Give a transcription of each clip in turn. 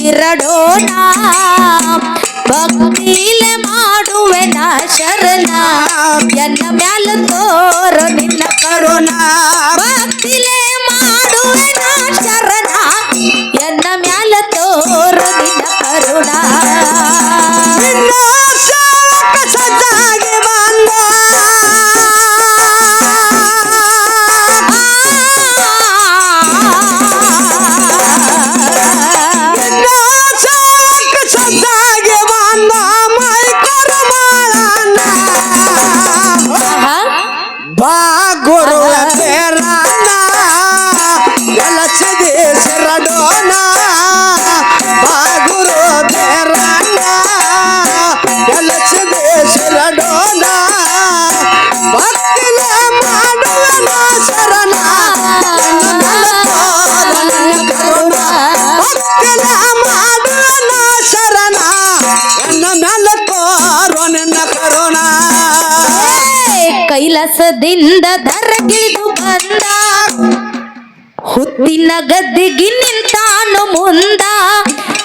ಶಿರಡೋಣ ಭಕ್ತಿಲೆ ಮಾಡುವೆನ ಶರಣ ಎನ್ನ ಮ್ಯಾಲ ತೋರು ನಿನ್ನ ಕರುಣ ಭಕ್ತಿಲೆ ಮಾಡುವೆನ ಶರಣ ಎನ್ನ ಮ್ಯಾಲ ತೋರು ನಿನ್ನ ಕರುಣ ಸದ್ದಾಗಿ ಬಂದ ಸದ್ದಾಗಿ ಬಂದ ಮೈ ಕೊರಮಾಳಣ್ಣ ಬಾ ಗುರು ಬೇರಣ್ಣ ಎಲಚದಿ ಶಿರಡೋಣ ಬಾ ಗುರು ಬೇರಣ್ಣ ಎಲಚದಿ ಶಿರಡೋಣ ಭಕ್ತಿಲೆ ಮಾಡುವನ ಶರಣ ಕರುಣ ಭಕ್ತಿಲೆ ಮಾಡುವನ ಶರಣ ಎನ್ನ ಮ್ಯಾಲ ತೋರು ನಿನ್ನ ಕರುಣ ಕೈಲಾಸದಿಂದ ಧರಗಿಳಿದು ಬಂದ ಹುತ್ತಿನ ಗದ್ದೆಗೆ ನಿಂತಾನು ಮುಂದ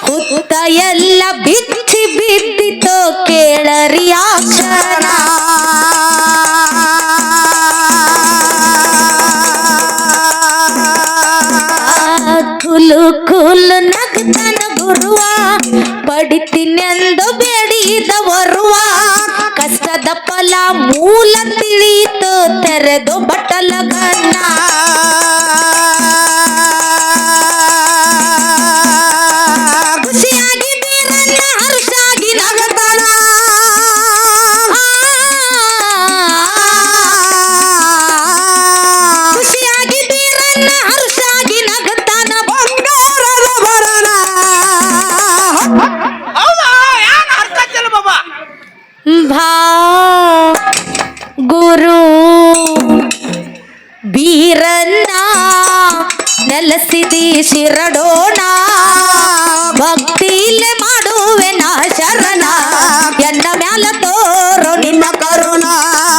ಹುತ್ತ ಎಲ್ಲ ಬಿಚ್ಚಿ ಬಿದ್ದಿತೋ ಕೇಳರಿ ಅಕ್ಷರ ಕುಲು ಕುಲು ನಗ್ತನ ಗುರುವ ಪಡಿತೀನೆಂದು ಬೇಡಿದ ಬರುವ ಕಷ್ಟದ ಫಲ ಮೂಲ ತಿಳಿಯಿತು ತೆರೆದು ಬಟ್ಟಲ ಗಣ್ಣ ಖುಷಿಯಾಗಿ ಬೀರನ್ನ ಹರ್ಷಾಗಿ ನಗತಾನ ಖುಷಿಯಾಗಿ ಬೀರನ್ನ ಹರ್ಷಾಗಿ ನಗತಾನ ಬಂಗಾರದ ಭರಣ ಭಾ ಗುರು ಬೀರನ್ನ ನೆಲೆಸಿದಿ ಶಿರಡೋಣ ಭಕ್ತಿಲೆ ಮಾಡುವೆನ ಶರಣ ಎನ್ನ ಮ್ಯಾಲ ತೋರು ನಿನ್ನ ಕರುಣ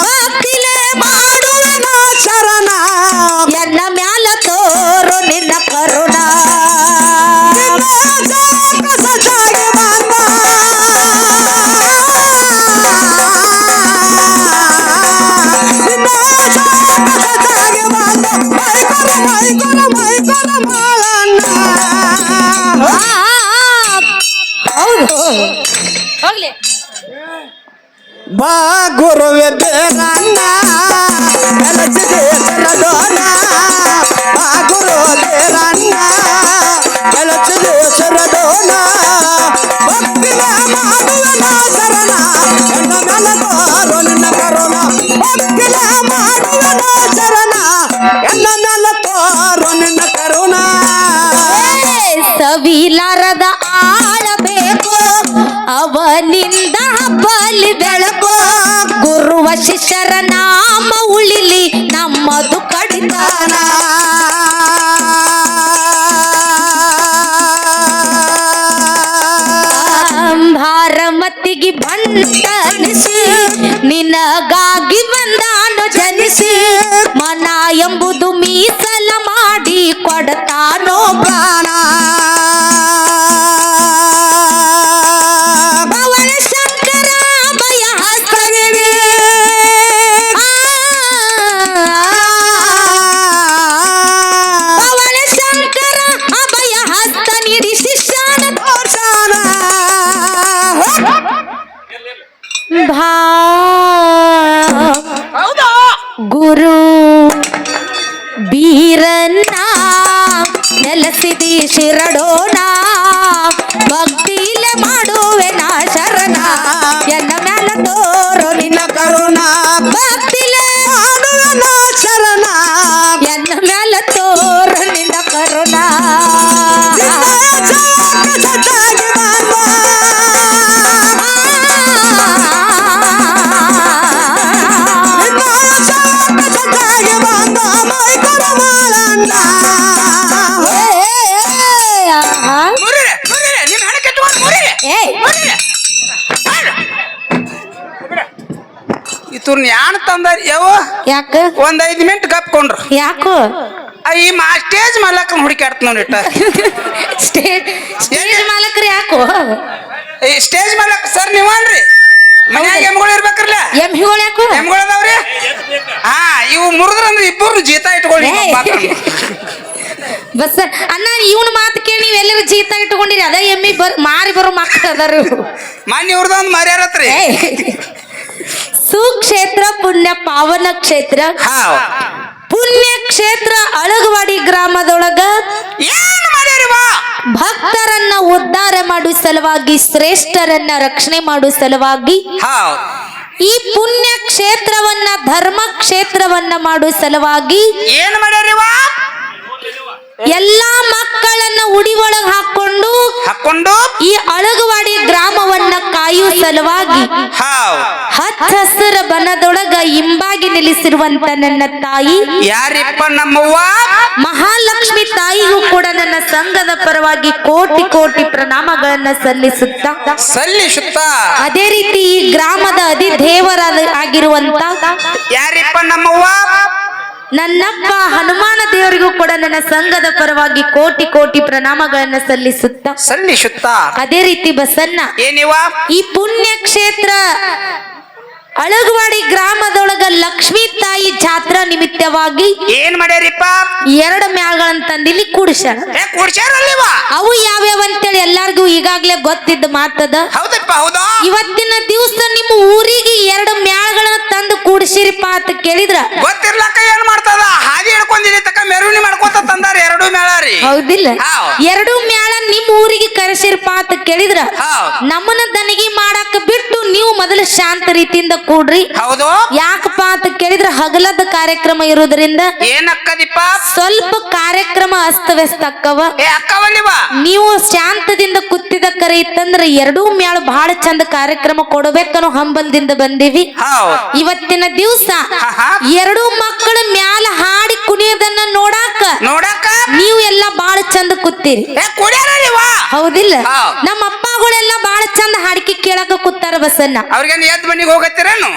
ಭಕ್ತಿಲೆ ಮಾಡುವೆನ ಶರಣ ಎನ್ನ ಮ್ಯಾಲ ತೋರು ನಿನ್ನ ಕರುಣ ಸದ್ದಾಗಿ ಬಂದ ಸದ್ದಾಗಿ ಬಂದ ಮೈ ಕೊರಮಾಳಣ್ಣ ಹೌದು ಹೋಗ್ಲಿ ಬಾ ಗುರುವೆ ಬೇರಣ್ಣ ಎಲಚದಿ ಶಿರಡೋಣ ಬಾ ಗುರು ಬೇರಣ್ಣ ಎಲಚದಿ ಶಿರಡೋಣ ಭಕ್ತಿಲೆ ಮಾಡುವನ ಶರಣ ಎನ್ನ ಮ್ಯಾಲ ತೋರು ನಿನ್ನ ಕರುಣ ಭಕ್ತಿಲೆ ಮಾಡುವನ ಶರಣ ಎನ್ನ ಮ್ಯಾಲ ತೋರು ನಿನ್ನ ಕರುಣ ಸವಿಲಾರದ ಆಳಬೇಕು ಅವನಿಂದ ಬಲಿ ಬೆಳಕು ಗುರುವ ಶಿಷ್ಯರ ನಾಮ ಉಳಿಲಿ ನಮ್ಮದು ಕಡಿತಾನ ಭಾರಮತಿಗೆ ಬಂಟನಿಸಿ ನಿನಗಾಗಿ ಬಂದಾನು ಜನಿಸಿ ಮನ ಎಂಬುದು ಮೀಸಲ ಮಾಡಿ ಕೊಡತಾನೋ ಪ್ರಾಣ ಭವನ ಶಂಕರ ಭಯ ಹಸ್ತವಿದೆ ಭವನ ಶಂಕರ ಅಭಯ ಹಸ್ತ ನೀಡಿ ಶಿಷ್ಯನ ತೋರ್ಸಾನ ಭಾ ಗುರು ಬೀರನ್ನ ನೆಲೆಸಿದಿ ಶಿರಡೋಣ ಭಕ್ತಿಲೆ ಮಾಡುವೆನ ಶರಣ ಎನ್ನ ಮ್ಯಾಲ ತೋರು ನಿನ್ನ ಕರುಣ ಭಕ್ತಿಲೆ ಮಾಡುವನ ಶರಣ ಎನ್ನ ಮ್ಯಾಲ ತೋರು ನಿನ್ನ ಕರುಣ ಸದ್ದಾಗಿ ಬಂದ ಸದ್ದಾಗಿ ಬಂದ ಮೈ ಕೊರಮಾಳಣ್ಣ ಇವ್ರನ್ನ ಯಾನ್ ತಂದಾರ ಯಾವ ಯಾಕ ಒಂದ್ 5 ಮಿನಿಟ್ ಗಪ್ಕೊಂಡ್ರು ಯಾಕೋ ಈ ಸ್ಟೇಜ್ ಮಾಲಕನ ಹುಡುಕಾಡ್ತ ನೋಡಿಟ್ಟ ಸ್ಟೇಜ್ ಮಾಲಕ ಯಾಕೋ ಈ ಸ್ಟೇಜ್ ಮೇಲೆ ಸರ್ ನೀವನ್ರಿ ಮನ್ಯಾಗ ಎಮ್ಗಳು ಇರ್ಬೇಕ್ರಲ್ಲ ಎಮ್ಮಿಗಳು ಯಾಕೋ ಎಮ್ಗಳು ಅದಾವ್ರಿ ಹಾ ಇವು ಮುರಿದ್ರಂದ್ರೆ ಇಬ್ಬರು ಜೀತ ಇಟ್ಕೊಳ್ಳಿ ಬಸ್ ಅಣ್ಣ ಇವನ ಮಾತು ಕೇಳಿ ನೀವ್ ಎಲ್ಲರೂ ಜೀತ ಇಟ್ಕೊಂಡಿರಿ ಅದ ಎಮ್ಮಿ ಮಾರಿ ಬರೋ ಮಕ್ಕಳು ಅದಾರ ಮಾನ್ಯ ಇವ್ರದೊಂದು ಮರ್ಯಾರತ್ರಿ ಸುಕ್ಷೇತ್ರ ಪುಣ್ಯ ಪಾವನ ಕ್ಷೇತ್ರ ಪುಣ್ಯ ಕ್ಷೇತ್ರ ಅಳಗವಾಡಿ ಗ್ರಾಮದೊಳಗ ಏನ್ ಮಾಡ್ಯಾರಿವಾ ಭಕ್ತರನ್ನ ಉದ್ಧಾರ ಮಾಡುವ ಸಲುವಾಗಿ ಶ್ರೇಷ್ಠರನ್ನ ರಕ್ಷಣೆ ಮಾಡುವ ಸಲುವಾಗಿ ಈ ಪುಣ್ಯ ಕ್ಷೇತ್ರವನ್ನ ಧರ್ಮ ಕ್ಷೇತ್ರವನ್ನ ಮಾಡುವ ಸಲುವಾಗಿ ಏನ್ ಮಾಡ್ಯಾರಿವಾ ಎಲ್ಲಾ ಮಕ್ಕಳನ್ನ ಉಡಿ ಒಳಗ್ ಹಾಕೊಂಡು ಈ ಅಳಗವಾಡಿ ಗ್ರಾಮವನ್ನ ಕಾಯುವ ಸಲುವಾಗಿ ಹಚ್ಚ ಹಸಿರ ಬನದೊಳಗ ಇಂಬಾಗಿ ನಿಲ್ಲಿಸಿರುವಂತ ನನ್ನ ತಾಯಿ ಯಾರಿಪ್ಪ ನಮ್ಮವ್ವ ಮಹಾಲಕ್ಷ್ಮಿ ತಾಯಿಗೂ ಕೂಡ ನನ್ನ ಸಂಘದ ಪರವಾಗಿ ಕೋಟಿ ಕೋಟಿ ಪ್ರಣಾಮಗಳನ್ನ ಸಲ್ಲಿಸುತ್ತ ಅದೇ ರೀತಿ ಈ ಗ್ರಾಮದ ಅಧಿದೇವರಾದ ಆಗಿರುವಂತ ಯಾರಿಪ್ಪ ನಮ್ಮವ್ವ ನನ್ನಪ್ಪ ಹನುಮಾನ ದೇವರಿಗೂ ಕೂಡ ನನ್ನ ಸಂಘದ ಪರವಾಗಿ ಕೋಟಿ ಕೋಟಿ ಪ್ರಣಾಮಗಳನ್ನ ಸಲ್ಲಿಸುತ್ತ ಅದೇ ರೀತಿ ಬಸನ್ನ ಏನಿವ ಈ ಪುಣ್ಯ ಕ್ಷೇತ್ರ ಅಳಗವಾಡಿ ಗ್ರಾಮದೊಳಗ ಲಕ್ಷ್ಮೀ ತಾಯಿ ಜಾತ್ರಾ ನಿಮಿತ್ತವಾಗಿ ಏನ್ ಮಾಡ್ಯಾರಿಪ್ಪ 2 ಮ್ಯಾಳ್ಗಳನ್ನ ತಂದಿಲ್ಲಿ ಕೂಡಿಸ್ಯಾರ ಅವು ಯಾವ್ಯಾವ ಅಂತೇಳಿ ಎಲ್ಲಾರ್ಗು ಈಗಾಗ್ಲೇ ಗೊತ್ತಿದ್ದ ಮಾತದ ಹೌದಪ್ಪ ಹೌದಾ ಇವತ್ತಿನ ದಿವಸ ನಿಮ್ಮ ಊರಿಗೆ 2 ಮ್ಯಾಳ್ಗಳನ್ನ ತಂದು ಕೂಡಿಸಿರಿಪ್ಪ ಅಂತ ಕೇಳಿದ್ರ ಗೊತ್ತಿರ್ಲಕ್ಕ ಏನ್ ಮಾಡ್ತದ ಹಾದಿ ಹಿಡ್ಕೊಂಡಿರಿ ತಕ್ಕ ಮೆರವಣಿ ಮಾಡ್ಕೊತ ತಂದಾರ 2 ಮ್ಯಾಳಾರಿ ಹೌದಿಲ್ಲ 2 ಮ್ಯಾಳ ನಿಮ್ ಊರಿಗೆ ಕರೆಸಿರಪ್ಪ ಅಂತ ಕೇಳಿದ್ರ ನಮ್ಮನ್ನ ದನಿಗೆ ಮಾಡಾಕ ಬಿಟ್ಟು ನೀವು ಮೊದಲು ಶಾಂತ ರೀತಿಯಿಂದ ಕೂಡ್ರಿ ಹೌದು ಯಾಕಪ್ಪ ಅಂತ ಕೇಳಿದ್ರ ಹಗಲದ ಕಾರ್ಯಕ್ರಮ ಇರುವುದರಿಂದ ಏನಕ್ಕದಿಪ್ಪ ಸ್ವಲ್ಪ ಕಾರ್ಯಕ್ರಮ ಅಸ್ತವ್ಯಸ್ತ ಅಕ್ಕವಲ್ಲಿವಾ ನೀವು ಶಾಂತದಿಂದ ಕುತ್ತಿದ ಕರೆ ಇತ್ತಂದ್ರ 2 ಮ್ಯಾಳ ಬಹಳ ಚಂದ ಕಾರ್ಯಕ್ರಮ ಕೊಡಬೇಕನ್ನೋ ಹಂಬಲದಿಂದ ಬಂದಿವಿ ಇವತ್ತಿನ ದಿವಸ 2 ಮಕ್ಕಳ ಮ್ಯಾಲ ಹಾಡಿ ಕುಣಿಯೋದನ್ನ ನೋಡಾಕ ನೀವು ಎಲ್ಲ ಬಹಳ ಚಂದ ಕೂತೀರಿ ಹೌದಿಲ್ಲ ನಮ್ಮ ಅಪ್ಪಗಳೆಲ್ಲ ಬಹಳ ಚಂದ ಹಾಡಿಕೆ ಕೇಳಕ ಕೂತಾರ ಬಸನ್ನ ಅವ್ರಿಗೆ ಎದ್ ಮನಿಗೆ ಹೋಗತ್ತೀರೇನು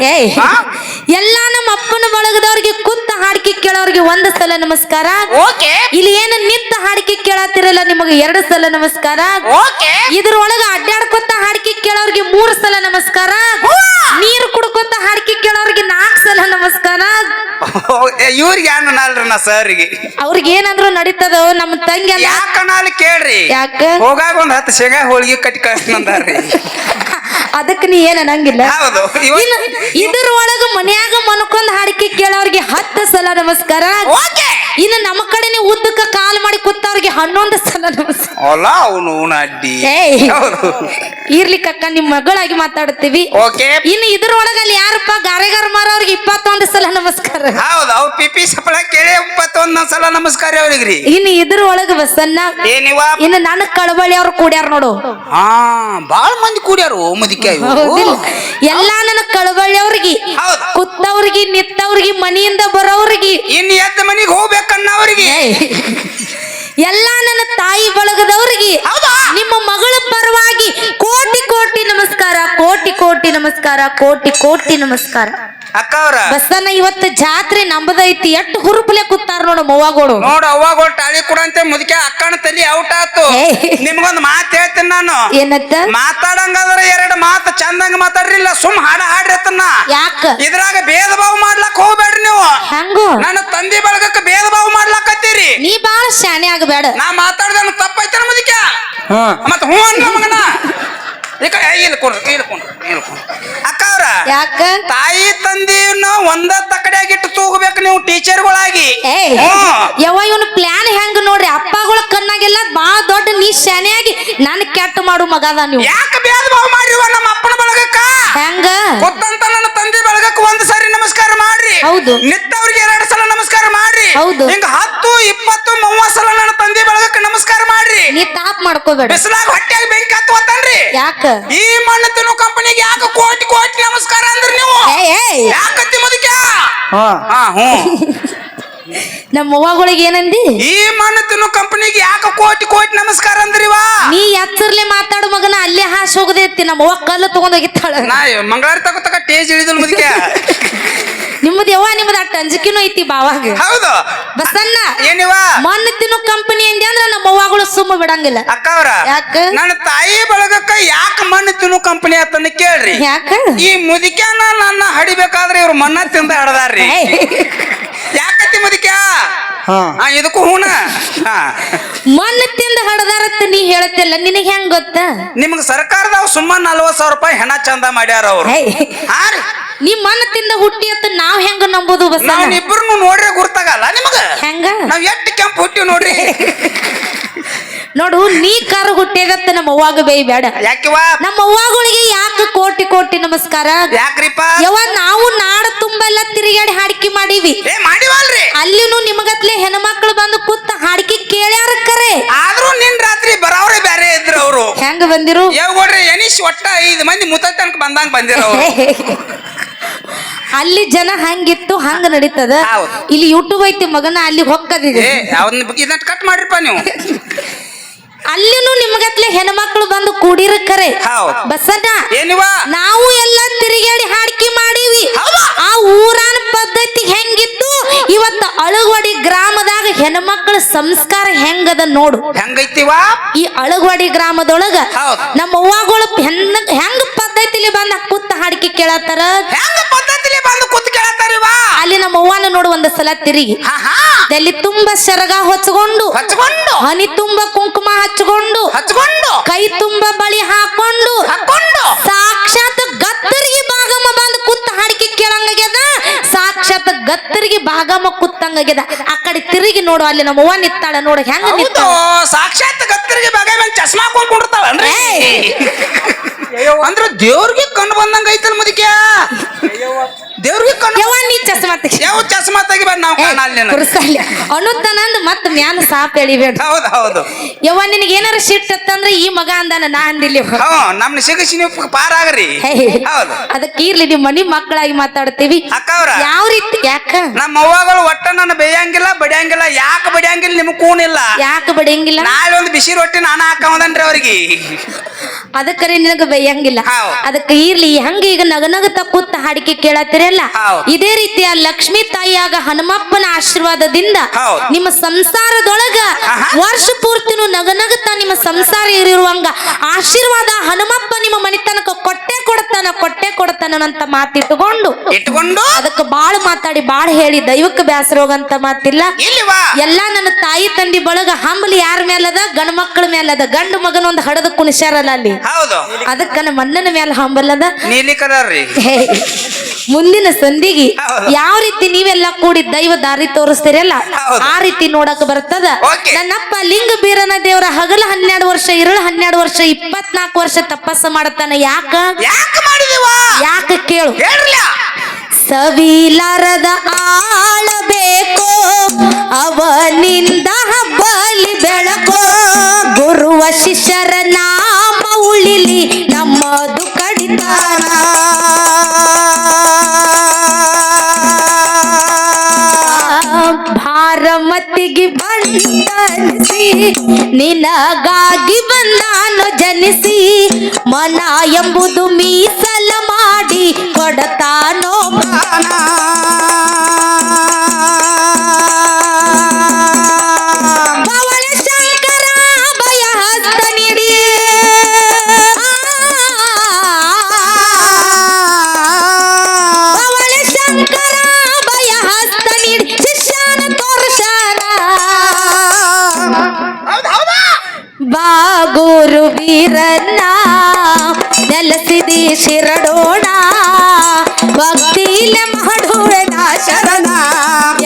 ಎಲ್ಲಾ ನಮ್ಮ ಅಪ್ಪನ ಬಳಗದವ್ರಿಗೆ ಕುತ್ತ ಹಾಡಿಕೆ ಕೇಳೋರಿಗೆ 1 ಸಲ ನಮಸ್ಕಾರ ಇಲ್ಲಿ ಏನು ನಿಂತ ಹಾಡಿಕೆ ಕೇಳತ್ತಿರಲ್ಲ ನಿಮಗೆ 2 ಸಲ ನಮಸ್ಕಾರ ಇದ್ರೊಳಗ ಅಡ್ಡಾಡ್ಕೊತ ಹಾಡಿಕೆ ಕೇಳೋರಿಗೆ 3 ಸಲ ನಮಸ್ಕಾರ ನೀರು ಕುಡ್ಕೊತ ಹಾಡಿಕೆ ಕೇಳೋರಿಗೆ 4 ಸಲ ನಮಸ್ಕಾರ ಇವ್ರಿಗೆ ಏನ ಸರ್ಗೆ ಅವ್ರಿಗೆ ಏನಂದ್ರು ನಡೀತದ ನಮ್ಮ ತಂಗಿ ಯಾಕನಾಲ್ ಕೇಳ್ರಿ ಯಾಕ ಹೋಗಾಗ 10 ಶೇಂಗಾ ಹೋಳಿಗೆ ಕಟ್ಟಿ ಕಳ್ಸ್ತಾರ್ರಿ ಅದಕ್ಕೆ ನೀ ಏನ್ ಅನ್ನಂಗಿಲ್ಲ ಹೌದು ಇದ್ರೊಳಗ ಮನ್ಯಾಗ ಮನ್ಕೊಂಡ್ ಹಾಡಿಕೆ ಕೇಳೋರ್ಗೆ 10 ಸಲ ನಮಸ್ಕಾರ ಇನ್ನು ನಮ್ಮ ಕಡೆನೆ ಉದ್ದಕ್ಕ ಕಾಲ್ ಮಾಡಿ ಕೂತವ್ರಿಗೆ 11 ಸಲ ನಮಸ್ಕಾರ ಇರ್ಲಿಕ್ಕ ನಿಮ್ ಮಗಳಾಗಿ ಮಾತಾಡ್ತೀವಿ ಇನ್ನು ಇದ್ರೊಳಗ ಅಲ್ಲಿ ಯಾರಪ್ಪ ಗಾರೆಗಾರ ಮಾರವ್ರಿಗೆ 21 ಸಲ ನಮಸ್ಕಾರ ಹೌದು ಅವ್ರ ಪಿಪಿ ಸಪಳ ಕೇಳಿ 21 ಸಲ ನಮಸ್ಕಾರ ಅವ್ರಿಗ್ರಿ ಇನ್ನು ಇದ್ರೊಳಗ ಬಸನ್ನ ಇನ್ನು ನನ್ನ ಕಳವಳಿ ಅವ್ರು ಕೂಡ್ಯಾರ ನೋಡು ಬಾಳ ಮಂದಿ ಕೂಡ್ಯಾರು ಮುದಿಕೆ ಎಲ್ಲಾ ನನ್ನ ಕಳವಳಿ ಅವ್ರಿಗೆ ಕುತ್ತವ್ರಿಗೆ ನಿತ್ತವ್ರಿಗೆ ಮನೆಯಿಂದ ಬರೋವ್ರಿಗೆ ಇನ್ನು ಎದ್ದ ಮನಿಗೆ ಹೋಗ್ಬೇಕನ್ನವ್ರಿಗೆ ಎಲ್ಲಾ ನನ್ನ ತಾಯಿ ಬಳಗದವ್ರಿಗೆ ನಿಮ್ಮ ಮಗಳ ಪರವಾಗಿ ಕೋಟಿ ಕೋಟಿ ನಮಸ್ಕಾರ ಕೋಟಿ ಕೋಟಿ ನಮಸ್ಕಾರ ಕೋಟಿ ಕೋಟಿ ನಮಸ್ಕಾರ ಅಕ್ಕವ್ರ ಬಸನ್ನ ಇವತ್ತು ಜಾತ್ರೆ ನಮ್ಮದೈತಿ ಎಷ್ಟು ಹುರುಪಲೆ ಕೂತಾರ ನೋಡು ಅವ್ವಾಗೋಡು ನೋಡು ಅವ್ವಾಗೋಳು ತಾಳಿ ಕೊಡಂತೆ ಮುದುಕೆ ಅಕ್ಕನ ತಲಿ ಔಟ್ ಆತು ನಿಮ್ಗೊಂದ್ ಮಾತು ಹೇಳ್ತೀನಿ ನಾನು ಏನತ್ತ ಮಾತಾಡಂಗಾದ್ರ 2 ಮಾತು ಚಂದಂಗ ಮಾತಾಡ್ರಿಲ್ಲ ಸುಮ್ ಹಾಡ್ರಿ ಅತ್ತನ್ನ ಯಾಕ ಇದ್ರಾಗ ಭೇದ ಭಾವ ಮಾಡ್ಲಕ್ ಹೋಗ್ಬೇಡ್ರಿ ನೀವು ಹಂಗು ನನ್ನ ತಂದೆ ಬಳಗಕ್ಕೆ ಭೇದ ಭಾವ ಮಾಡ್ಲಕತ್ತೀರಿ ನೀ ಬಾಳ ಶಾಣೆ ಆಗಬೇಡ ನಾ ಮಾತಾಡ್ದ ತಪ್ಪೈತನ ಮುದುಕೆ ಮತ್ತ ಹ್ಞೂ ಅನ್ಲ ಮಗನ ಅಕ್ಕವ್ರ ಯಾಕ ತಾಯಿ ತಂದೆಯನ್ನ ಒಂದ ತಕಡೆಯಾಗಿಟ್ಟು ತೂಗಬೇಕು ನೀವು ಟೀಚರ್ಗಳಾಗಿ ಯಾವ ಇವನು ಪ್ಲಾನ್ ಹೆಂಗ ನೋಡ್ರಿ ಅಪ್ಪಗಳ ಕಣ್ಣಾಗೆಲ್ಲ ಬಾಳ ದೊಡ್ಡ ನೀ ಶಾನೆಯಾಗಿ ನನ್ ಕೆಟ್ಟ ಮಾಡು ಮಗದ ನೀವು ಯಾಕೆ ಭೇದ ಭಾವ ಮಾಡಿವ ನಮ್ಮ ಅಪ್ಪನ ಬಳಗಕ್ಕ ಹೆಂಗ ಗೊತ್ತಂತ ನನ್ನ ತಂದೆ ಬಳಗಕ್ಕೆ 1 ಸಾರಿ ನಮಸ್ಕಾರ ಮಾಡ್ರಿ ಹೌದು ನಿತ್ತವ್ರಿಗೆ 2 ಸಲ ನಮಸ್ಕಾರ ಮಾಡ್ರಿ ಹೌದು ಹಿಂಗ 10 20 30 ಸಲ ನನ್ನ ತಂದೆ ಬಳಗಕ್ಕೆ ನಮಸ್ಕಾರ ಮಾಡ್ರಿ ನೀ ತಾಪ್ ಮಾಡ್ಕೋಬೇಡ ಬಿಸಿಲಾಗ ಹೊಟ್ಟೆಗೆ ಬೆಂಕಿ ಹತ್ತುವತ್ತನ್ರಿ ಯಾಕ ಈ ಮಣ್ಣು ತಿನ್ನೋ ಕಂಪನಿಗೆ ಯಾಕೆ ಕೋಟಿ ಕೋಟಿ ನಮಸ್ಕಾರ ಅಂದ್ರಿ ನೀವು ಯಾಕತ್ತಿ ಮುದುಕ ನಮ್ಮ ಅವ್ವಗಳಿಗೆ ಏನಂದಿ ಈ ಮಣ್ಣು ತಿನ್ನೋ ಕಂಪನಿಗೆ ಯಾಕೆ ಕೋಟಿ ಕೋಟಿ ನಮಸ್ಕಾರ ಅಂದ್ರಿವಾ ನೀ ಎತ್ತರ್ಲೆ ಮಾತಾಡು ಮಗನ ಅಲ್ಲೇ ಹಾಸ್ ಹೋಗದೈತಿ ನಮ್ಮ ಅವ್ವ ಕಲ್ಲು ತಗೊಂಡ್ ಹೋಗಿತ್ತಾಳ ನಾ ಮಂಗಳವಾರ ತಗೋತಕ ಟೇಜ್ ಇಳಿದಲ್ ಮುದುಕ ನಿಮ್ಮದ್ ಯವ್ವ ನಿಮ್ಮದ ಅಟ್ಟ ಅಂಜಿಕೆನೂ ಐತಿ ಬಾವಾಗ ಹೌದು ಬಸಣ್ಣ ಏನಿವ ಮಣ್ಣು ತಿನ್ನು ಕಂಪನಿ ಅಂದೆ ಅಂದ್ರ ನಮ್ಮ ಅವ್ವಗಳು ಸುಮ್ಮ ಬಿಡಂಗಿಲ್ಲ ಅಕ್ಕವ್ರ ಯಾಕ ನನ್ನ ತಾಯಿ ಬಳಗಕ್ಕ ಯಾಕ ಮಣ್ಣು ತಿನ್ನು ಕಂಪನಿ ಆತನ್ನ ಕೇಳ್ರಿ ಯಾಕ ಈ ಮುದಿಕ್ಯಾನ ನನ್ನ ಹಡಿಬೇಕಾದ್ರೆ ಇವ್ರು ಮಣ್ಣ ತಿಂದ ಹಡದಾರ್ರಿ ಯಾಕತಿ ಮುದಿಕ್ಯ ಇದಕ್ಕೂ ಹೂಣ ಮಣ್ಣು ತಿಂದ ಹಡದಾರತ್ತ ನೀ ಹೇಳ್ತಿಲ್ಲ ನಿನಗೆ ಹೆಂಗ್ ಗೊತ್ತ ನಿಮ್ಗ ಸರ್ಕಾರದವ್ ಸುಮ್ಮನೆ 40,000 ರೂಪಾಯಿ ಹೆಣ ಚಂದ ಮಾಡ್ಯಾರ ಅವ್ರು ನೀ ಮಣ್ಣು ತಿಂದ ಹುಟ್ಟಿ ಅಂತ ನಾವ್ ಹೆಂಗ ನಂಬೋದು ಬಸ್ ನಾವಿಬ್ರು ನೋಡ್ರಿ ಗುರ್ತಾಗಲ್ಲ ನಿಮಗ ಹೆಂಗ ನಾವ್ ಎಷ್ಟು ಕೆಂಪು ಹುಟ್ಟಿವ್ ನೋಡ್ರಿ ನೋಡು ನೀ ಕಾರು ಹುಟ್ಟಿದತ್ತ ನಮ್ಮ ಅವ್ವಾಗ ಬೇಯ್ ಬೇಡ ಯಾಕಿವ ನಮ್ಮ ಅವ್ವಗಳಿಗೆ ಯಾಕ ಕೋಟಿ ಕೋಟಿ ನಮಸ್ಕಾರ ಯಾಕ್ರಿಪ್ಪ ಯವ್ವ ನಾವು ನಾಡ ತುಂಬೆಲ್ಲ ತಿರುಗಾಡಿ ಹಾಡಿಕೆ ಮಾಡೀವಿ ಮಾಡಿವಲ್ರಿ ಅಲ್ಲಿನೂ ನಿಮಗತ್ಲೆ ಹೆಣ್ಮಕ್ಳು ಬಂದು ಕೂತ ಹಾಡಿಕೆ ಕೇಳ್ಯಾರ ಕರೆ ಆದ್ರೂ ನಿನ್ ರಾತ್ರಿ ಬರೋವ್ರೆ ಬೇರೆ ಇದ್ರು ಅವ್ರು ಹೆಂಗ ಬಂದಿರು ಯಾವ್ರಿ ಎನಿಶ್ ಒಟ್ಟ 5 ಮಂದಿ ಮುತ್ತನಕ ಬಂದಂಗ ಬಂದಿರ ಅಲ್ಲಿ ಜನ ಹಂಗಿತ್ತು ಹಂಗ ನಡೀತದ ಇಲ್ಲಿ ಯೂಟ್ಯೂಬ್ ಐತಿ ಮಗನ ಅಲ್ಲಿ ಹೊಕ್ಕದಿದೆ ಇದನ್ನ ಕಟ್ ಮಾಡ್ರಿಪ್ಪ ನೀವು ಅಲ್ಲಿನೂ ನಿಮಗತ್ಲೆ ಹೆಣ್ಮಕ್ಳು ಬಂದು ಕೂಡಿರ ಕರೆ ಬಸಣ್ಣ ಏನಿವ ನಾವು ಎಲ್ಲ ತಿರುಗಾಡಿ ಹಾಡಿಕೆ ಮಾಡೀವಿ ಆ ಊರಾನ ಪದ್ಧತಿ ಹೆಂಗಿತ್ತು ಇವತ್ತು ಅಳಗವಾಡಿ ಗ್ರಾಮದಾಗ ಹೆಣ್ಮಕ್ಳ ಸಂಸ್ಕಾರ ಹೆಂಗದ ನೋಡು ಹೆಂಗೈತಿವ ಈ ಅಳಗವಾಡಿ ಗ್ರಾಮದೊಳಗ ನಮ್ಮ ಅವ್ವಗಳು ಹೆಂಗ ಪದ್ಧತಿಲಿ ಬಂದ ಕೂತ ಹಾಡಿಕೆ ಕೇಳತ್ತಾರ ಹೆಂಗ ಪದ್ಧತಿಲಿ ಬಂದು ಕೂತ್ ಕೇಳತ್ತಾರಿವ ಅಲ್ಲಿ ನಮ್ಮ ಅವ್ವನ ನೋಡು ಒಂದ್ ಸಲ ತಿರುಗಿ ತಲೆ ತುಂಬ ಸೆರಗ ಹೊಚ್ಕೊಂಡು ಹನಿ ತುಂಬ ಕುಂಕುಮ ಹಚ್ಕೊಂಡು ಕೈ ತುಂಬ ಬಳಿ ಹಾಕೊಂಡು ಸಾಕ್ಷಾತ್ ಗತ್ತರಿಗೆ ಭಾಗಮ್ಮ ಬಂದು ಕೂತ ಹಾಡಿಕೆ ಕೇಳಂಗಾಗ್ಯದ ಸಾಕ್ಷಾತ್ ಗತ್ತರಿಗೆ ಭಾಗಮ್ಮ ಕೂತಂಗಾಗ್ಯದ ಆ ಕಡೆ ತಿರುಗಿ ನೋಡು ಅಲ್ಲಿ ನಮ್ಮ ಅವ್ವ ನಿತ್ತಾಳ ನೋಡು ಹೆಂಗ ನಿಂತ ಸಾಕ್ಷಾತ್ ಗತ್ತರಿಗೆ ಭಾಗಮ್ಮ ಚಸ್ಮಾ ಹಾಕೊಂಡ್ಬಿಡ್ತಾವನ್ರಿ ಅಂದ್ರ ದೇವ್ರಿಗೆ ಕಂಡು ಬಂದಂಗ ಐತಲ್ ಮುದಿಕ್ಯಾ ದೇವ್ರಿಗೆ ಕಂಡು ಯವ್ವ ನೀ ಚಸ್ಮಾ ಯಾವ ಚಸ್ಮಾ ತೆಗಿ ಬಂದ್ ನಾವು ಕಾಣಲ್ಲ ಅನ್ನುತ್ತಾನಂದ್ ಮತ್ ಮ್ಯಾಲ ಸಾಪ್ ಎಳಿಬೇಡ ಹೌದು ಯವ್ವ ನಿನಗೆ ಏನಾರ ಸಿಟ್ಟತ್ತಂದ್ರ ಈ ಮಗ ಅಂದಾನ ನಾ ಅಂದಿಲ್ಲ ನಮ್ನ ಸಿಗಸಿ ನೀವು ಪಾರಾಗ್ರಿ ಹೌದು ಅದಕ್ಕೆ ಇರ್ಲಿ ನಿಮ್ ಮನಿ ಮಕ್ಕಳಾಗಿ ಮಾತಾಡ್ತೀವಿ ಅಕ್ಕವ್ರ ಯಾವ ರೀತಿ ಯಾಕ ನಮ್ಮ ಅವ್ವಗಳು ಒಟ್ಟ ನನ್ನ ಬೇಯಂಗಿಲ್ಲ ಬಡಿಯಂಗಿಲ್ಲ ಯಾಕೆ ಬಡಿಯಂಗಿಲ್ಲ ನಿಮ್ಗೆ ಕೂನಿಲ್ಲ ಯಾಕೆ ಬಡಿಯಂಗಿಲ್ಲ ನಾಳೆ ಒಂದು ಬಿಸಿ ರೊಟ್ಟಿ ನಾನು ಹಾಕವದನ್ರಿ ಅವ್ರಿಗೆ ಅದಕ್ಕರೆ ನಿನಗ ಬೇಯಂಗಿಲ್ಲ ಅದಕ್ಕೆ ಇರ್ಲಿ ಹಂಗ ಈಗ ನಗನಗತ ಕೂತ ಹಾಡಿಕೆ ಕೇಳತ್ತಿರಲ್ಲ ಇದೇ ರೀತಿಯ ಲಕ್ಷ್ಮೀ ತಾಯಿಯಾಗ ಹನುಮಪ್ಪನ ಆಶೀರ್ವಾದದಿಂದ ನಿಮ್ಮ ಸಂಸಾರದೊಳಗ ವರ್ಷ ಪೂರ್ತಿನೂ ನಗನಗತ ನಿಮ್ಮ ಸಂಸಾರ ಇರುವಂಗ ಆಶೀರ್ವಾದ ಹನುಮಪ್ಪ ನಿಮ್ಮ ಮನಿತನಕ ಕೊಟ್ಟೆ ಕೊಡ್ತಾನ ಅಂತ ಮಾತಿಟ್ಟುಕೊಂಡು ಅದಕ್ಕೆ ಬಾಳ್ ಮಾತಾಡಿ ಬಾಳ್ ಹೇಳಿ ದೈವಕ್ಕೆ ಬ್ಯಾಸರ ಹೋಗಂತ ಮಾತಿಲ್ಲ ಎಲ್ಲಾ ನನ್ನ ತಾಯಿ ತಂದಿ ಬಳಗ ಹಂಬಲಿ ಯಾರ ಮೇಲದ ಗಂಡ ಮಕ್ಕಳ ಮೇಲದ ಗಂಡು ಮಗನ ಒಂದು ಹಡದ ಕುಣಿಸ್ಯಾರಲ್ಲ ಅಲ್ಲಿ ಅದಕ್ಕ ನಮ್ಮ ಅಣ್ಣನ ಮೇಲೆ ಹಂಬಲದ ನೀಲಿ ಕಲರ್ ರೀ ಮುಂದಿನ ಸಂಧಿಗೆ ಯಾವ ರೀತಿ ನೀವೆಲ್ಲ ಕೂಡಿ ದೈವ ದಾರಿ ತೋರಿಸ್ತೀರಲ್ಲ ಆ ರೀತಿ ನೋಡಕ್ ಬರ್ತದ ನನ್ನಪ್ಪ ಲಿಂಗ ಬೀರನ ದೇವರ ಹಗಲ 12 ವರ್ಷ ಇರಳ 12 ವರ್ಷ 24 ವರ್ಷ ತಪಸ್ಸು ಮಾಡತಾನ ಯಾಕ ಕೇಳು ಸವಿಲಾರದ ಆಳಬೇಕು ಅವನಿಂದ ಬಲಿ ಬೆಳಕೋ ಗುರುವ ಶಿಷ್ಯರ ನಾಮ ಉಳಿಲಿ ನಮ್ಮದು ಕಡಿತಾನ ಭಾರಮತಿಗೆ ಬಂದನಿಸಿ ನಿನಗಾಗಿ ಬಂದಾನು ಜನಿಸಿ ಮನ ಎಂಬುದು ಮೀಸಲ ಮಾಡಿ ಕೊಡತಾನೋ ಭವಳ ಶಂಕರ ಭಯ ಹಸ್ತ ನೀಡಿ ಭವಳ ಶಂಕರ ಭಯ ಹಸ್ತ ನೀಡಿ ಶಿಷ್ಯನ ತೋರ್ಷನ ಬಾ ಗುರು ವೀರನ್ನ ನೆಲೆಸಿದಿ ಶಿರಡೋಣ ಭಕ್ತಿಲೆ ಮಾಡುವೆನ ಶರಣ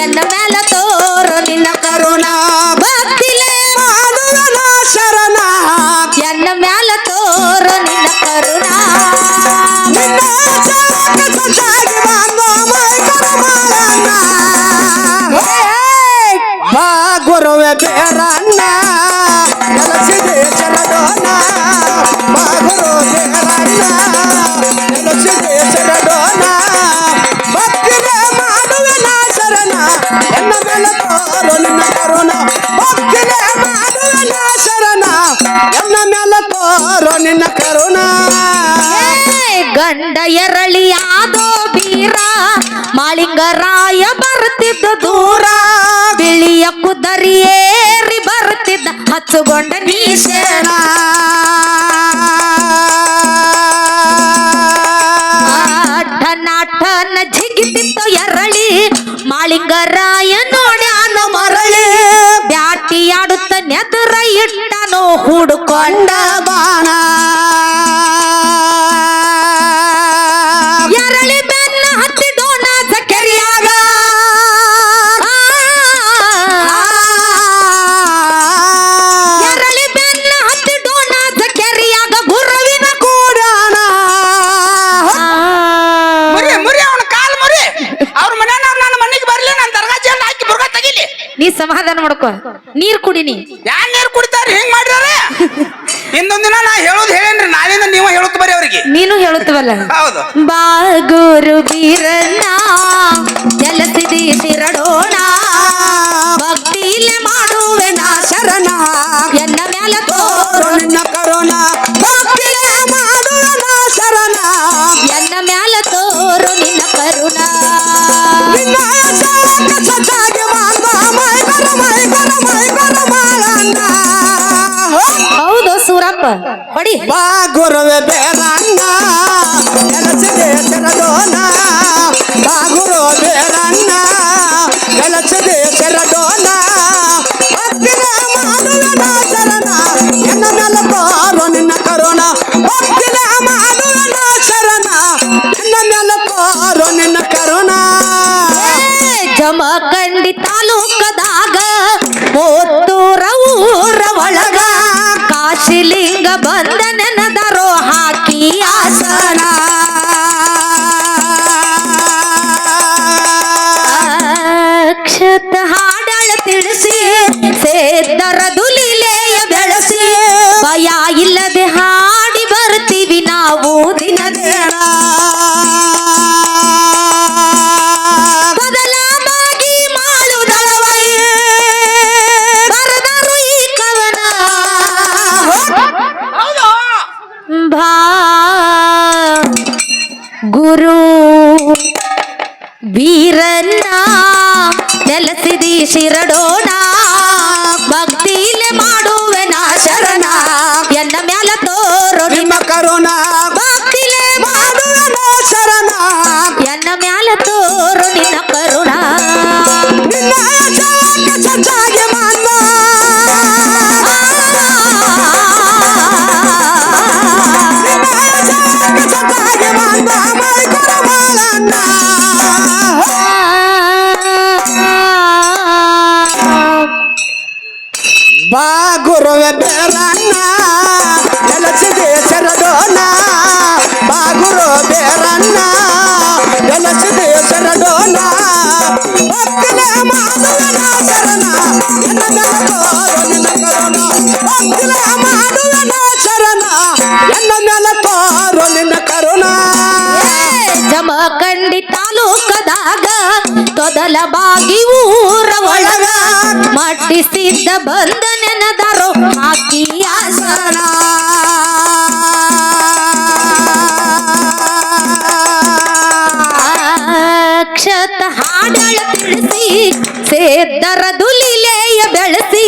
ಎನ್ನ ಮೇಲ ತೋರು ನಿನ್ನ ಕರುಣ ಭಕ್ತಿಲೆ ಮಾಡುವೆನ ಶರಣ ಎನ್ನ ಮೇಲ ತೋರು ನಿನ್ನ ಕರುಣ ಬಾ ಗುರುವೆ ಬೇರಣ್ಣ ನೆಲೆಸಿದೆ ಶರಡೋಣ ಬಾ ಗುರು ಬೇರಣ್ಣ ನೆಲೆಸಿದೆ ಶರಡೋಣ ಭಕ್ತಿಗೆ ಮಾಡುವೆನ ಶರಣ ಎನ್ನ ಮೇಲೆ ತೋರು ನಿನ್ನ ಕರುಣ ಭಕ್ತಿಗೆ ಮಾಡುವೆನ ಶರಣ ಎನ್ನ ಮೇಲೆ ತೋರು ನಿನ್ನ ಕರುಣ ಗಂಡ ಎರಳಿ ಆದೋ ಬೀರ ಮಾಳಿ ಮಾಳಿಂಗರಾಯ ಬರ್ತಿದ್ದ ದೂರ ಬಿಳಿಯ ಕುದರಿಯೇರಿ ಬರ್ತಿದ್ದ ಹಚ್ಚುಗೊಂಡ ನೀಶೇನ ಠನ ಜಿಗಿತಿತ್ತು ಎರಳಿ ಮಾಳಿಂಗರಾಯ ನೋಡ್ಯಾನ ಮರಳಿ ಬ್ಯಾಟಿ ಆಡುತ್ತ ನೆದರ ಇಟ್ಟನೋ ಹುಡುಕೊಂಡ ಬಾಣ ಎರಳಿ ಬೆನ್ನ ಹತ್ತಿ ಡೋಣ ಕೆರಿಯಾಗ ಎರಳಿ ಬೆನ್ನ ಹತ್ತಿ ಡೋಣ ಕೆರಿಯಾಗ ಗುರುವಿನ ಕೂಡಾಣ ಮುರಿ ಅವನ ಕಾಲ್ ಮುರಿ ಅವ್ರ ಮನೆಯವ್ರು ನನ್ನ ಮನೆಗೆ ಬರ್ಲಿ ನಾನು ದರ್ಗಾ ಜಲ್ ಹಾಕಿ ಬುರ್ಗ ತೆಗಿಲಿ ನೀ ಸಮಾಧಾನ ಮಾಡ್ಕೋ ನೀರ್ ಕುಡಿನಿ ಯಾನ್ ನೀರು ಕುಡಿತಾರ ಹಿಂಗ್ ಮಾಡ್ಯಾರ ಇನ್ನೊಂದ್ ದಿನ ನಾ ಹೇಳೋದು ಹೇಳೇನ್ರಿ ನಾಳಿಂದ ನೀವ ಹೇಳುತ್ತ ಬರೀ ಅವ್ರಿಗೆ ನೀನು ಹೇಳುತ್ತವಲ್ಲ ಹೌದು ಬಾಗುರು ಬೀರಣ್ಣ ಜಲಸಿದಿ ಶಿರಡೋಣ ಭಕ್ತಿಲೆ ಮಾಡುವೆ ನಾ ಶರಣ ಎನ್ನ ಮ್ಯಾಲ ತೋರು ನಿನ್ನ ಕರುಣ ಭಕ್ತಿಲೆ ಮಾಡುವನ ಶರಣ ಎನ್ನ ಮ್ಯಾಲ ತೋರು ನಿನ್ನ ಕರುಣ ನಿನ್ನ ಹೆಸರನ್ನ ಸಜ್ಜಾಗಿ ಮಾಡ ಮೈ ಮಾಡಣ್ಣ ಹೌದು ಸೂರಪ್ಪ ಹೊಡಿ ಬಾ ಗುರುವೆ ಬೇರಣ್ಣ ನೆಲಸಿದೆ ಶರಡೋಣ ಬಾ ಗುರು ಬೇರಣ್ಣ ನೆಲಸಿದೆ ಶರಡೋಣ ಭಕ್ತಿಲೆ ಮಾಡುವನ ಶರಣ ಎನ್ನ ಮೇಲೆ ತೋರು ನಿನ್ನ ಕರುಣ ಭಕ್ತಿಲೆ ಮಾಡುವನ ಶರಣ ಎನ್ನ ಮೇಲೆ ತೋರು ನಿನ್ನ ಕರುಣ ಜಮಖಂಡಿ ತಾಲೂಕದಾಗ ಮೋತ್ತೂರ ಊರ ಒಳಗ ಕಾಶಿಲಿಂಗ ಬಂದ ನೆನದರೋ ಹಾಕಿ ಆಸನ ಅಕ್ಷತ ಹಾಡಳ ತಿಳಿಸಿ ಸೇದ್ದರ ದುಲಿಲೆಯ ಬೆಳೆಸಿ ಭಯ ಇಲ್ಲದೆ ಹಾಡಿ ಬರ್ತೀವಿ ನಾವು ದಿನದೇಳ ಬದಲಾಗಿ ಮಾಡುದಳವೈ ಬರದರು ಈ ಕವನ ಭಾ ಗುರು ಬೀರಣ್ಣ ನೆಲಸಿದಿ ಶಿರಡೋಣ ಭಕ್ತಿಲೆ ಮಾಡುವೆ ನಾ ಶರಣ ಎನ್ನ ಮ್ಯಾಲ ತೋರು ನಿಮ್ಮ ಕರುಣ ಭಕ್ತಿಲೆ ಮಾಡುವನ ಶರಣ ಎನ್ನ ಮ್ಯಾಲ ತೋರು ನಿನ್ನ ಕರುಣ ನಿನ್ನ ಹೆಸರನ್ನ ಸಜ್ಜಾಗಿ ಮಾಡ ಸಜ್ಜಾಗಿ ಮಾಡ ಮೈ ಮಾಡಣ್ಣ ಬಾ ಗುರುವೆ ಬೇರಣ್ಣ ನೆಲಸಿದೆ ಶರಡೋಣ ಬಾ ಗುರು ಬೇರಣ್ಣ ನೆಲಸಿದೆ ಶರಡೋಣ ಭಕ್ತಿಲೆ ಮಾಡುವನ ಶರಣ ಎನ್ನ ಮೇಲೆ ತೋರು ನಿನ್ನ ಕರುಣ ಭಕ್ತಿಲೆ ಮಾಡುವನ ಶರಣ ಎನ್ನ ಮೇಲೆ ತೋರು ನಿನ್ನ ಕರುಣ ಜಮಖಂಡಿ ತಾಲೂಕದಾಗ ತೊದಲ ಬಾಗಿ ಊರ ಒಳಗ ಮಟ್ಟಿಸಿದ್ದ ಬಂದ ನೆನದರೋ ಹಾಕಿ ಆಸನ ಅಕ್ಷತ ಹಾಡಳ ತಿಳಿಸಿ ಸೇದ್ದರ ದುಲಿಲೆಯ ಬೆಳೆಸಿ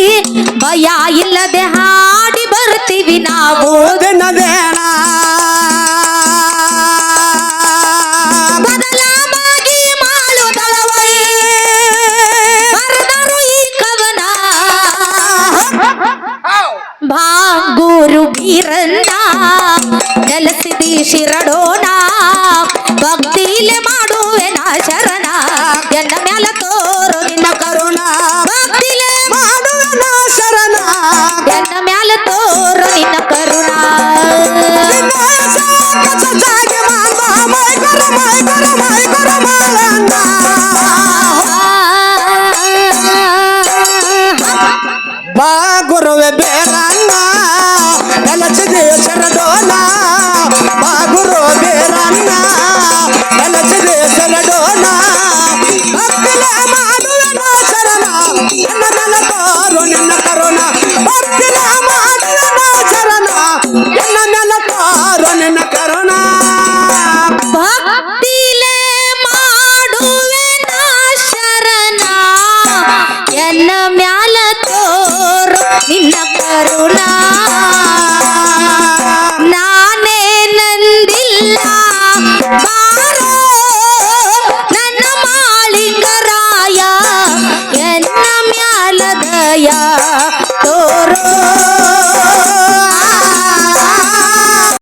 ಭಯ ಇಲ್ಲದೆ ಹಾಡಿ ಬರ್ತೀವಿ ನಾವು ದಿನದೇಣ ಬದಲಾಗಿ ಮಾಡುದಳವೈ ಬರದರು ಈ ಕವನ ಭಾಗುರು ಬೀರಣ್ಣ ನೆಲಸಿದಿ ಶಿರಡೋಣ ಭಕ್ತಿಲೆ ಮಾಡುವೆ ನಾ ಶರಣ ಎನ್ನ ಮ್ಯಾಲ ತೋರು ನಿನ್ನ ಕರುಣ ಭಕ್ತಿಲೆ ಮಾಡುವನ ಶರಣ ಎನ್ನ ಮ್ಯಾಲ ತೋರು ನಿನ್ನ ಕರುಣ ನಿನ್ನ ಹೆಸರನ್ನ ಸಜ್ಜಾಗಿ ಮಾಡ ಮೈ ಮಾಡಣ್ಣ ಬಾ ಗುರುವೆ ಬೇರಣ್ಣ ನೆಲಸಿದೆ ಶರಡೋಣ ಬಾ ಗುರು ಬೇರಣ್ಣ ನೆಲಸಿದೆ ಶರಡೋಣ ಎನ್ನ ಮ್ಯಾಲ ತೋರು ನಿನ್ನ ಕರುಣಾ ನಾನೇ ನಂದಿಲ್ಲ ಬಾರೋ ನನ್ನ ಮಾಳಿಂಗರಾಯ ಎನ್ನ ಮ್ಯಾಲ ದಯಾ